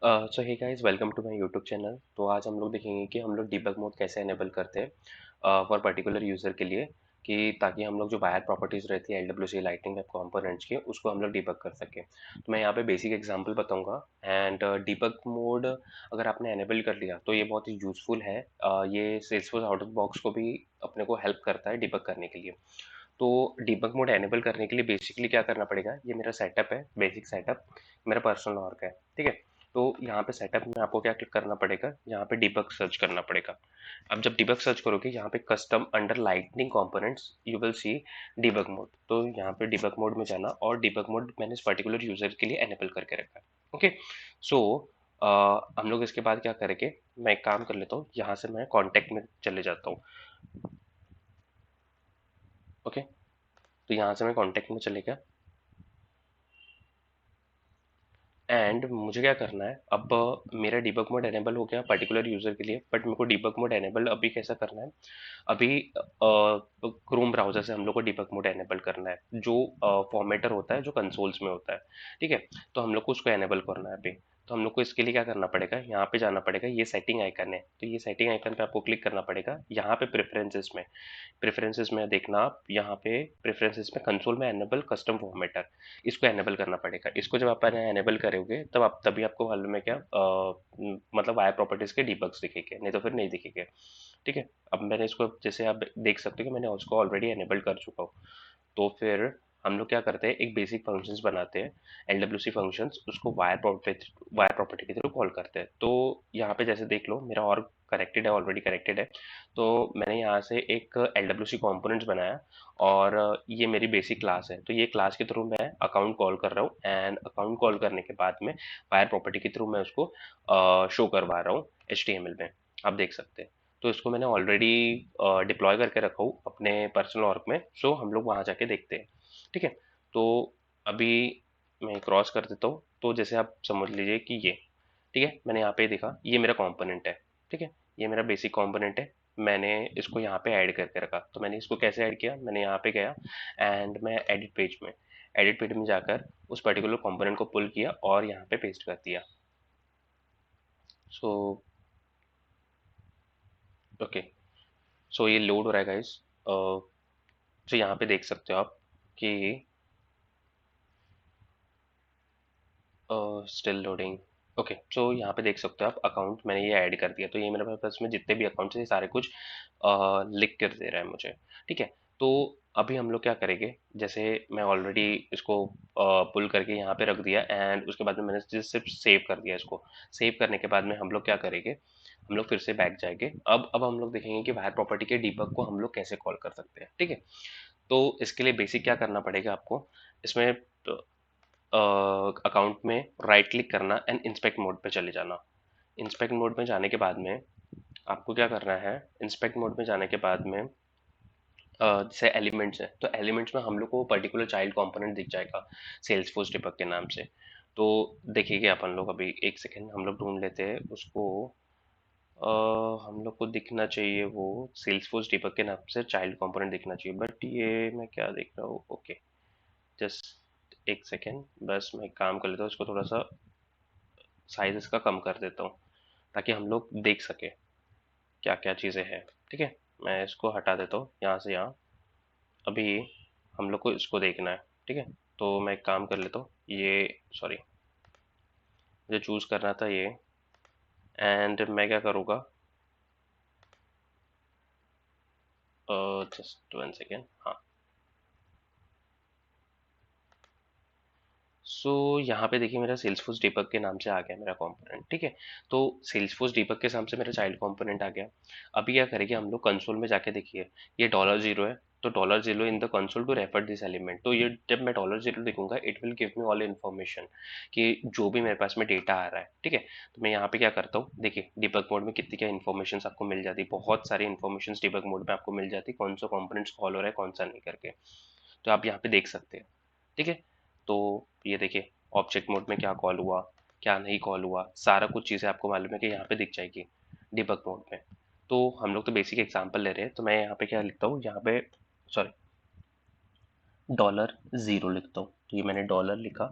So hey guys, welcome to my YouTube channel. तो आज हम लोग देखेंगे कि हम लोग डिबग मोड कैसे एनेबल करते हैं फॉर पर्टिकुलर यूज़र के लिए, कि ताकि हम लोग जो वायर प्रॉपर्टीज़ रहती है LWC लाइटिंग वेब कंपोनेंट्स की, उसको हम लोग डिबग कर सकें। तो मैं यहाँ पे बेसिक एग्जांपल बताऊंगा। एंड डिबग मोड अगर आपने एनेबल कर लिया तो ये बहुत ही यूज़फुल है। ये सेल्सफोर्स आउट ऑफ बॉक्स को भी अपने को हेल्प करता है डिबग करने के लिए। तो डिबग मोड एनेबल करने के लिए बेसिकली क्या करना पड़ेगा, ये मेरा सेटअप है, बेसिक सेटअप मेरा पर्सनल वर्क है। ठीक है। तो यहाँ पे सेटअप में आपको क्या क्लिक करना पड़ेगा, यहाँ पे डिबग सर्च करना पड़ेगा। अब जब डिबग सर्च करोगे, यहाँ पे custom under lightning components you will see debug mode. तो यहाँ पे डिबग मोड में जाना, और डिबग मोड मैंने इस पर्टिकुलर यूजर के लिए एनेबल करके रखा है। ओके। सो हम लोग इसके बाद क्या करेंगे, मैं एक काम कर लेता हूँ, यहाँ से मैं कॉन्टेक्ट में चले जाता हूँ। ओके। तो यहाँ से मैं कॉन्टेक्ट में चले गया। एंड मुझे क्या करना है, अब मेरा डिबग मोड एनेबल हो गया पर्टिकुलर यूजर के लिए, बट मेरे को डिबग मोड एनेबल अभी कैसा करना है। अभी क्रोम ब्राउजर से हम लोग को डिबग मोड एनेबल करना है, जो फॉर्मेटर होता है, जो कंसोल्स में होता है। ठीक है। तो हम लोग को उसको एनेबल करना है अभी। तो हम लोग को इसके लिए क्या करना पड़ेगा, यहाँ पे जाना पड़ेगा, ये सेटिंग आइकन है, तो ये सेटिंग आइकन पे आपको क्लिक करना पड़ेगा। यहाँ पे प्रेफरेंसेस में देखना आप, यहाँ पे प्रेफरेंसेस में कंसोल में एनेबल कस्टम फॉर्मेटर, इसको एनेबल करना पड़ेगा। इसको जब आप एनेबल करोगे तब आप तभी आपको मालूम है क्या, मतलब वायर प्रॉपर्टीज के डीबग्स दिखेंगे, नहीं तो फिर नहीं दिखेंगे। ठीक है। अब मैंने इसको, जैसे आप देख सकते हो कि मैंने उसको ऑलरेडी एनेबल कर चुका हूँ। तो फिर हम लोग क्या करते हैं, एक बेसिक फंक्शंस बनाते हैं, LWC फंक्शंस, उसको वायर प्रॉपर्टी के थ्रू कॉल करते हैं। तो यहाँ पे जैसे देख लो, मेरा और कनेक्टेड है, ऑलरेडी कनेक्टेड है। तो मैंने यहाँ से एक LWC कंपोनेंट्स बनाया, और ये मेरी बेसिक क्लास है। तो ये क्लास के थ्रू मैं अकाउंट कॉल कर रहा हूँ, एंड अकाउंट कॉल करने के बाद में वायर प्रॉपर्टी के थ्रू मैं उसको शो करवा रहा हूँ HTML में। आप देख सकते हैं। तो इसको मैंने ऑलरेडी डिप्लॉय करके रखा हूँ अपने पर्सनल वर्क में, सो हम लोग वहाँ जाके देखते हैं। ठीक है। तो अभी मैं क्रॉस कर देता हूँ, तो जैसे आप समझ लीजिए कि ये, ठीक है, मैंने यहाँ पे देखा ये मेरा कंपोनेंट है। ठीक है। ये मेरा बेसिक कंपोनेंट है। मैंने इसको यहाँ पे ऐड करके रखा। तो मैंने इसको कैसे ऐड किया, मैंने यहाँ पे गया, एंड मैं एडिट पेज में जाकर उस पर्टिकुलर कंपोनेंट को पुल किया और यहाँ पे पेस्ट कर दिया। So okay. सो ये लोड हो रहा है गाइस। तो यहाँ पे देख सकते हो आप कि स्टिल लोडिंग। ओके। सो यहाँ पे देख सकते हो आप, अकाउंट मैंने ये ऐड कर दिया। तो ये मेरे पास में जितने भी अकाउंट्स हैं, ये सारे कुछ लिख कर दे रहा है मुझे। ठीक है। तो अभी हम लोग क्या करेंगे, जैसे मैं ऑलरेडी इसको पुल करके यहाँ पे रख दिया, एंड उसके बाद में मैंने सिर्फ सेव कर दिया इसको। सेव करने के बाद में हम लोग क्या करेंगे, हम लोग फिर से बैक जाएंगे। अब हम लोग देखेंगे कि वायर प्रॉपर्टी के डीबग को हम लोग कैसे कॉल कर सकते हैं। ठीक है। तो इसके लिए बेसिक क्या करना पड़ेगा आपको, इसमें अकाउंट में राइट क्लिक करना एंड इंस्पेक्ट मोड पे चले जाना। इंस्पेक्ट मोड में जाने के बाद में आपको क्या करना है, इंस्पेक्ट मोड में जाने के बाद में जैसे एलिमेंट्स है, तो एलिमेंट्स में हम लोग को पर्टिकुलर चाइल्ड कंपोनेंट दिख जाएगा सेल्सफोर्स डिबग के नाम से। तो देखिए अपन लोग अभी एक सेकेंड हम लोग ढूंढ लेते हैं उसको। हम लोग को दिखना चाहिए वो सेल्सफोर्स डिबग के नाम से चाइल्ड कंपोनेंट दिखना चाहिए, बट ये मैं क्या देख रहा हूँ। ओके। जस्ट एक सेकेंड, बस मैं एक काम कर लेता हूँ, इसको थोड़ा सा साइज इसका कम कर देता हूँ, ताकि हम लोग देख सके क्या क्या चीज़ें हैं। ठीक है। मैं इसको हटा देता हूँ यहाँ से यहाँ। अभी हम लोग को इसको देखना है। ठीक है। तो मैं एक काम कर लेता हूँ, ये सॉरी, मुझे चूज़ करना था ये, एंड मैं क्या करूँगा, जस्ट वन सेकेंड। हाँ। सो यहाँ पे देखिए, मेरा सेल्सफोर्स डिबग के नाम से आ गया मेरा कंपोनेंट। ठीक है। तो सेल्सफोर्स डिबग के नाम से मेरा चाइल्ड कंपोनेंट आ गया। अभी क्या करेंगे हम लोग, कंसोल में जाके देखिए, ये $0 है। तो $0 in the console to refer this element. तो ये जब मैं $0 लिखूंगा, it will give me all information, कि जो भी मेरे पास में डेटा आ रहा है। ठीक है। तो मैं यहाँ पे क्या करता हूँ, देखिए डिबग मोड में कितनी क्या इन्फॉर्मेशन आपको मिल जाती है, बहुत सारी इन्फॉर्मेशन डिबग मोड में आपको मिल जाती है, कौन सा कॉम्पोनेंट्स कॉल हो रहा है, कौन सा नहीं करके। तो आप यहाँ पे देख सकते हैं। ठीक है। तो ये देखिए, ऑब्जेक्ट मोड में क्या कॉल हुआ, क्या नहीं कॉल हुआ, सारा कुछ चीज़ें आपको मालूम है कि यहाँ पे दिख जाएगी डिबग मोड में। तो हम लोग तो बेसिक एग्जांपल ले रहे हैं, तो मैं यहाँ पे क्या लिखता हूँ, यहाँ पे सॉरी $0 लिखता हूँ। तो ये मैंने डॉलर लिखा,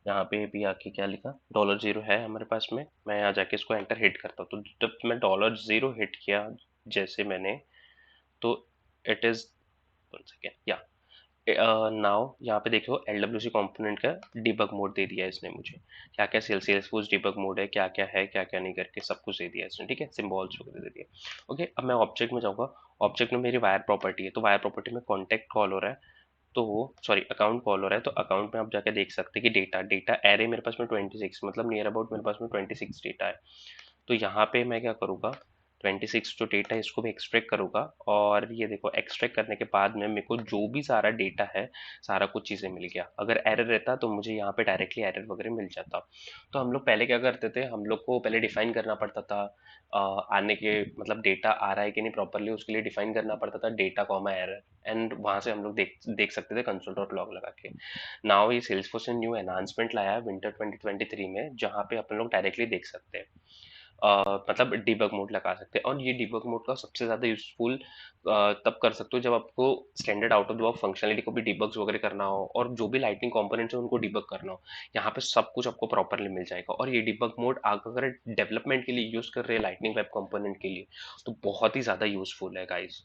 यहाँ पे भी आके क्या लिखा, $0 है हमारे पास में। मैं यहाँ जाके इसको एंटर हिट करता हूँ, तो जब मैं $0 हिट किया जैसे मैंने, तो इट इज, वन सेकेंड, या नाउ यहाँ पे देखो LWC कंपोनेंट का डिबग मोड दे दिया है इसने मुझे, क्या क्या सेल्सियस डिबग मोड है, क्या क्या नहीं करके सब कुछ दे दिया इसने, ठीक है, सिंबल्स वगैरह दे दिया। ओके, अब मैं ऑब्जेक्ट में जाऊंगा। ऑब्जेक्ट में मेरी वायर प्रॉपर्टी है, तो वायर प्रॉपर्टी में कॉन्टेक्ट कॉल हो रहा है, तो सॉरी अकाउंट कॉल हो रहा है, तो अकाउंट में आप जाके देख सकते हैं कि डेटा डेटा एरे मेरे पास में 26, मतलब नियर अबाउट मेरे पास में 26 डेटा है। तो यहाँ पे मैं क्या करूँगा, 26 जो डेटा है इसको भी एक्सट्रैक्ट करूँगा, और ये देखो एक्सट्रैक्ट करने के बाद में मेरे को जो भी सारा डेटा है, सारा कुछ चीज़ें मिल गया। अगर एरर रहता तो मुझे यहाँ पे डायरेक्टली एरर वगैरह मिल जाता। तो हम लोग पहले क्या करते थे, हम लोग को पहले डिफाइन करना पड़ता था, आने के मतलब डेटा आ रहा है कि नहीं प्रॉपरली, उसके लिए डिफाइन करना पड़ता था डेटा कॉमा एरर, एंड वहां से हम लोग देख देख सकते थे कंसोल डॉट लॉग लगा के। नाउ ये सेल्सफोर्स ने न्यू एनहांसमेंट लाया है विंटर 2023 में, जहाँ पे अपन लोग डायरेक्टली देख सकते हैं, मतलब डिबग मोड लगा सकते हैं। और ये डिबग मोड का सबसे ज़्यादा यूजफुल तब कर सकते हो जब आपको standard out of the box functionality को भी डिबग्स वगैरह करना हो, और जो भी लाइटिंग कंपोनेंट्स है उनको डिबग करना हो, यहाँ पे सब कुछ आपको प्रॉपरली मिल जाएगा। और ये डिबग मोड अगर डेवलपमेंट के लिए यूज कर रहे हैं लाइटनिंग वेब कंपोनेंट के लिए, तो बहुत ही ज़्यादा यूजफुल है गाइस।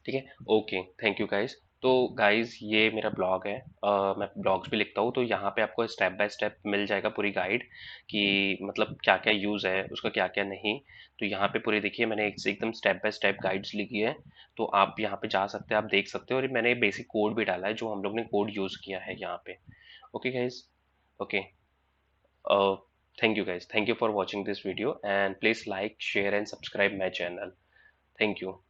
ठीक है, ओके, थैंक यू गाइस। तो गाइस ये मेरा ब्लॉग है, मैं ब्लॉग्स भी लिखता हूँ, तो यहाँ पे आपको स्टेप बाय स्टेप मिल जाएगा पूरी गाइड कि मतलब क्या क्या यूज़ है उसका, क्या क्या नहीं। तो यहाँ पे पूरी देखिए मैंने एकदम स्टेप बाय स्टेप गाइड्स लिखी है, तो आप यहाँ पे जा सकते हैं, आप देख सकते हो, और मैंने बेसिक कोड भी डाला है जो हम लोग ने कोड यूज़ किया है यहाँ पे। Okay guys, okay, thank you guys, thank you for watching this video, and please like, share and subscribe my channel. Thank you.